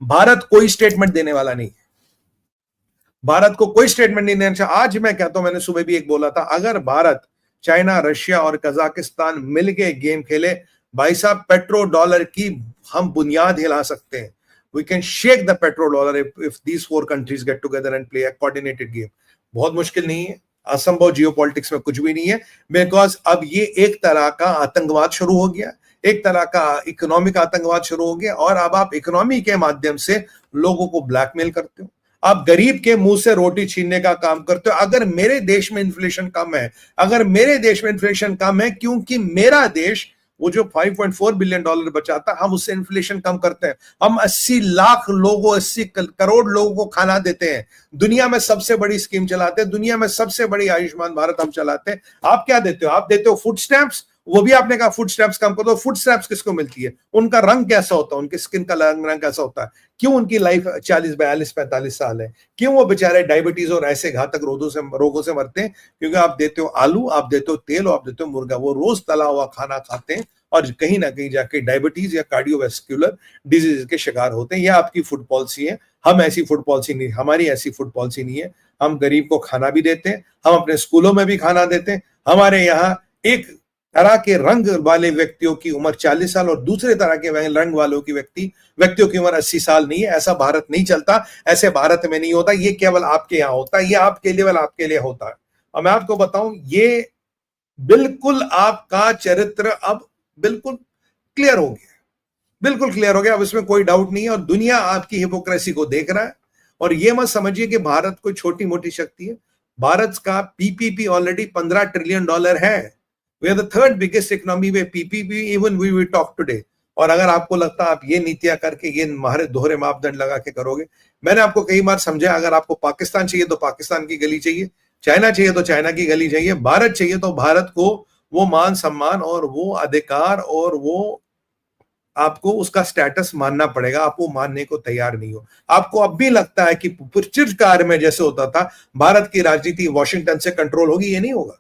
भारत कोई स्टेटमेंट देने वाला नहीं, भारत को कोई स्टेटमेंट नहीं देना चाहिए। आज मैं कहता हूं, मैंने सुबह भी एक बोला था, अगर भारत, चाइना, रशिया और कजाकिस्तान मिलके गेम खेले, भाई साहब पेट्रो डॉलर की हम बुनियाद हिला सकते हैं। We can shake the petrodollar if these 4 countries get together and play a coordinated game. बहुत मुश्किल नहीं है, असंभव जियोपॉलिटिक्स में कुछ भी नहीं है, बिकॉज अब ये एक तरह का आतंकवाद शुरू हो गया, एक तरह का इकोनॉमिक आतंकवाद शुरू हो गया, और अब आप इकोनॉमी के माध्यम से लोगों को ब्लैकमेल करते हो, आप गरीब के मुंह से रोटी छीनने का काम करते हो। अगर मेरे देश में इन्फ्लेशन कम है, अगर मेरे देश में इन्फ्लेशन कम है क्योंकि मेरा देश वो जो $5.4 बिलियन बचाता, हम उससे इन्फ्लेशन कम करते हैं, हम 80 लाख लोगों, 80 करोड़ लोगों को खाना देते हैं, दुनिया में सबसे बड़ी स्कीम चलाते हैं, दुनिया में सबसे बड़ी आयुष्मान भारत हम चलाते हैं। आप क्या देते हो? आप देते हो फूड स्टैंप्स, वो भी आपने कहा फूड स्टैंप्स कम कर दो। फूड स्टैंप्स किसको मिलती है? उनका रंग कैसा होता है, उनकी स्किन का रंग कैसा होता है, क्यों उनकी लाइफ 40, 42, 45 साल है, क्यों वो बेचारे डायबिटीज और ऐसे घातक रोगों से मरते हैं? क्योंकि आप देते हो आलू, आप देते हो तेल और आप देते हो मुर्गा, वो रोज तला हुआ खाना खाते हैं और कहीं ना कहीं जाके डायबिटीज या कार्डियोवैस्कुलर डिजीज के शिकार होते हैं। यह आपकी फूड पॉलिसी है। हम ऐसी फूड पॉलिसी नहीं, हमारी ऐसी फूड पॉलिसी नहीं है। हम गरीब को खाना भी देते हैं, हम अपने स्कूलों में भी खाना देते हैं। हमारे यहाँ एक तरह के रंग वाले व्यक्तियों की उम्र 40 साल और दूसरे तरह के रंग वालों की व्यक्तियों की उम्र 80 साल नहीं है। ऐसा भारत नहीं चलता, ऐसे भारत में नहीं होता। ये केवल आपके यहाँ होता है, ये आपके केवल आपके लिए होता है। और मैं आपको बताऊं, ये बिल्कुल आपका चरित्र अब बिल्कुल क्लियर हो गया, बिल्कुल क्लियर हो गया, अब इसमें कोई डाउट नहीं है। और दुनिया आपकी हिपोक्रेसी को देख रहा है। और ये मत समझिए कि भारत कोई छोटी मोटी शक्ति है। भारत का पीपीपी ऑलरेडी $15 ट्रिलियन है। We are the third biggest economy way PPP even we talk today. और अगर आपको लगता है आप ये नीतियां करके, ये हमारे दोहरे मापदंड लगा के करोगे, मैंने आपको कई बार समझाया, अगर आपको पाकिस्तान चाहिए तो पाकिस्तान की गली चाहिए, चाइना चाहिए तो चाइना की गली चाहिए, भारत चाहिए तो भारत को वो मान सम्मान और वो अधिकार और वो आपको उसका स्टेटस मानना पड़ेगा। आप वो मानने को तैयार नहीं हो। आपको अब भी लगता है कि चिरकाल में जैसे होता था भारत की राजनीति वॉशिंगटन से कंट्रोल होगी, ये नहीं होगा।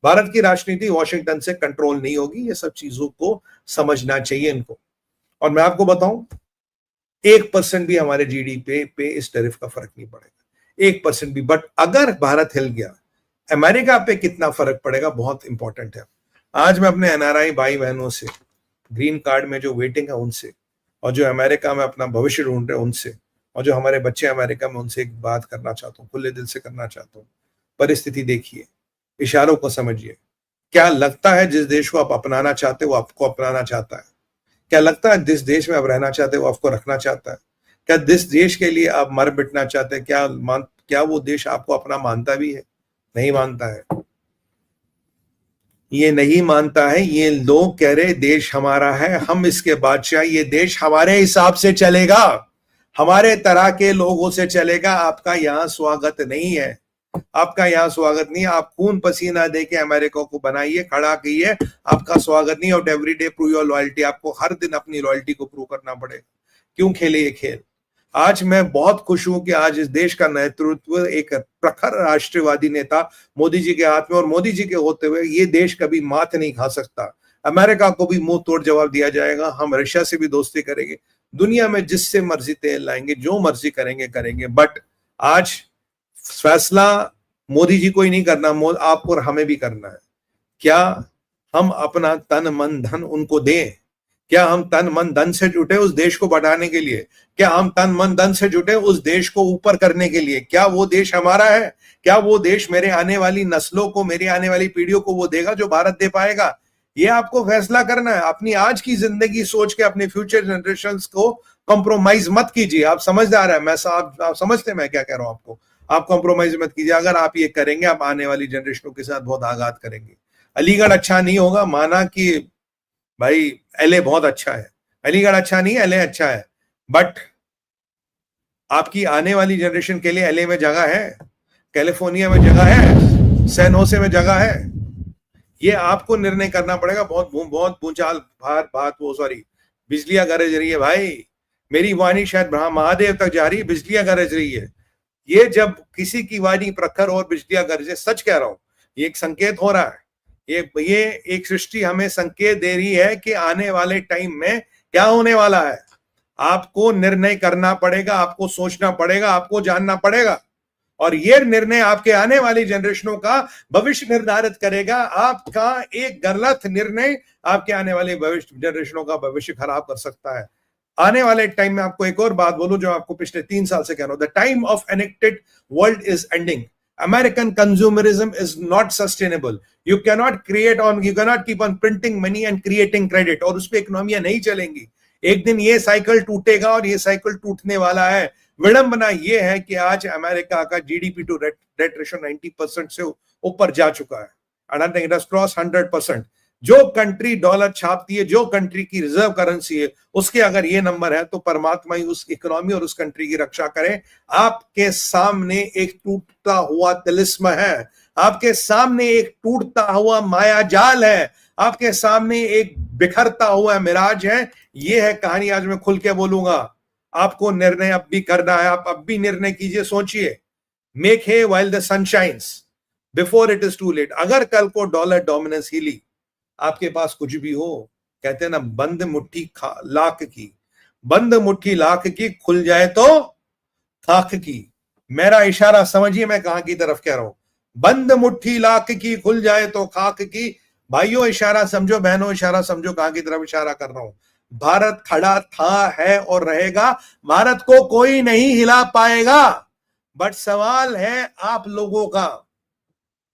भारत की राजनीति वॉशिंगटन से कंट्रोल नहीं होगी। ये सब चीजों को समझना चाहिए इनको। और मैं आपको बताऊं, 1% भी हमारे जीडीपी पे इस टैरिफ का फर्क नहीं पड़ेगा, 1% भी। बट अगर भारत हिल गया, अमेरिका पे कितना फर्क पड़ेगा, बहुत इंपॉर्टेंट है। आज मैं अपने एनआरआई भाई बहनों से, ग्रीन कार्ड में जो वेटिंग है उनसे, और जो अमेरिका में अपना भविष्य ढूंढ रहे हैं उनसे, और जो हमारे बच्चे अमेरिका में, उनसे एक बात करना चाहता हूँ, खुले दिल से करना चाहता हूँ। परिस्थिति देखिए, इशारों को समझिए। क्या लगता है जिस देश को आप अपनाना चाहते हो वो आपको अपनाना चाहता है? क्या लगता है जिस देश में आप रहना चाहते हो वो आपको रखना चाहता है? क्या जिस देश के लिए आप मर मिटना चाहते हैं, क्या वो देश आपको अपना मानता भी है? नहीं मानता है, ये नहीं मानता है। ये लोग कह रहे देश हमारा है, हम इसके बादशाह, ये देश हमारे हिसाब से चलेगा, हमारे तरह के लोगों से चलेगा। आपका यहां स्वागत नहीं है, आपका यहां स्वागत नहीं है। आप खून पसीना दे के अमेरिका को बनाइए, खड़ा कीजिए, आपका स्वागत नहीं। और every day prove your loyalty, आपको हर दिन अपनी लॉयल्टी को प्रूव करना पड़ेगा। क्यों खेले ये खेल? आज मैं बहुत खुश हूं कि आज इस देश का नेतृत्व एक प्रखर राष्ट्रवादी नेता मोदी जी के हाथ में, और मोदी जी के होते हुए ये देश कभी मात नहीं खा सकता। अमेरिका को भी मुंह तोड़ जवाब दिया जाएगा। हम रशिया से भी दोस्ती करेंगे, दुनिया में जिससे मर्जी तेल लाएंगे, जो मर्जी करेंगे। बट आज फैसला मोदी जी को ही नहीं करना, आपको और हमें भी करना है। क्या हम अपना तन मन धन उनको दें? क्या हम तन मन धन से जुटे उस देश को बढ़ाने के लिए? क्या हम तन मन धन से जुटे उस देश को ऊपर करने के लिए? क्या वो देश हमारा है? क्या वो देश मेरे आने वाली नस्लों को, मेरी आने वाली पीढ़ियों को वो देगा जो भारत दे पाएगा? ये आपको फैसला करना है। अपनी आज की जिंदगी सोच के अपने फ्यूचर जनरेशंस को कॉम्प्रोमाइज मत कीजिए। आप समझदार है, आप समझते मैं क्या कह रहा हूं आपको। आप कॉम्प्रोमाइज मत कीजिए। अगर आप ये करेंगे, आप आने वाली जनरेशनों के साथ बहुत आघात करेंगे। अलीगढ़ अच्छा नहीं होगा, माना कि भाई एलए बहुत अच्छा है, अलीगढ़ अच्छा नहीं है, एलए अच्छा है, बट आपकी आने वाली जनरेशन के लिए एलए में जगह है, कैलिफोर्निया में जगह है, सैन होसे में जगह है। ये आपको निर्णय करना पड़ेगा। बहुत भूचाल बात वो सॉरी बिजलियां गरज रही है भाई, मेरी वाणी शायद महादेव तक जा रही है, बिजलियां गरज रही है। ये जब किसी की वाणी प्रखर और बिजलियां गरजे, सच कह रहा हूं, ये एक संकेत हो रहा है। ये एक सृष्टि हमें संकेत दे रही है कि आने वाले टाइम में क्या होने वाला है। आपको निर्णय करना पड़ेगा, आपको सोचना पड़ेगा, आपको जानना पड़ेगा, और यह निर्णय आपके आने वाली जनरेशनों का भविष्य निर्धारित करेगा। आपका एक गलत निर्णय आपके आने वाले भविष्य जनरेशनों का भविष्य खराब कर सकता है। आने वाले टाइम में आपको एक और बात बोलूं जो आपको पिछले 3 साल से कह रहा हूं, the time of connected world is ending. American consumerism is not sustainable. You cannot keep on printing money and creating credit, और उस पर इकोनॉमियां नहीं चलेंगी। एक दिन ये साइकिल टूटेगा और ये साइकिल टूटने वाला है। विडंबना ये है कि आज अमेरिका का जीडीपी टू डेट रेशियो 90% से ऊपर जा चुका है। And I think it has crossed 100%. जो कंट्री डॉलर छापती है, जो कंट्री की रिजर्व करेंसी है, उसके अगर ये नंबर है तो परमात्मा ही उस इकोनॉमी और उस कंट्री की रक्षा करे। आपके सामने एक टूटता हुआ तिलिस्म है, आपके सामने एक टूटता हुआ माया जाल है, आपके सामने एक बिखरता हुआ मिराज है। ये है कहानी, आज मैं खुल के बोलूंगा। आपको निर्णय अब भी करना है, आप अब भी निर्णय कीजिए, सोचिए। Make hay while the sun shines before it is too late. अगर कल को डॉलर डोमिनेंस हिली, आपके पास कुछ भी हो, कहते हैं ना, बंद मुट्ठी लाख की, बंद मुट्ठी लाख की, खुल जाए तो खाक की। मेरा इशारा समझिए, मैं कहां की तरफ कह रहा हूं। बंद मुट्ठी लाख की, खुल जाए तो खाक की। भाइयों इशारा समझो, बहनों इशारा समझो, कहां की तरफ इशारा कर रहा हूं। भारत खड़ा था, है और रहेगा। भारत को कोई नहीं हिला पाएगा। बट सवाल है आप लोगों का,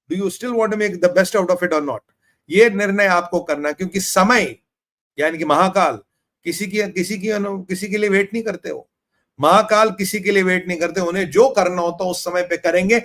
do you still want to make the best out of it और नॉट। ये निर्णय आपको करना, क्योंकि समय यानी कि महाकाल किसी के लिए वेट नहीं करते हो। महाकाल किसी के लिए वेट नहीं करते, उन्हें जो करना होता उस समय पे करेंगे।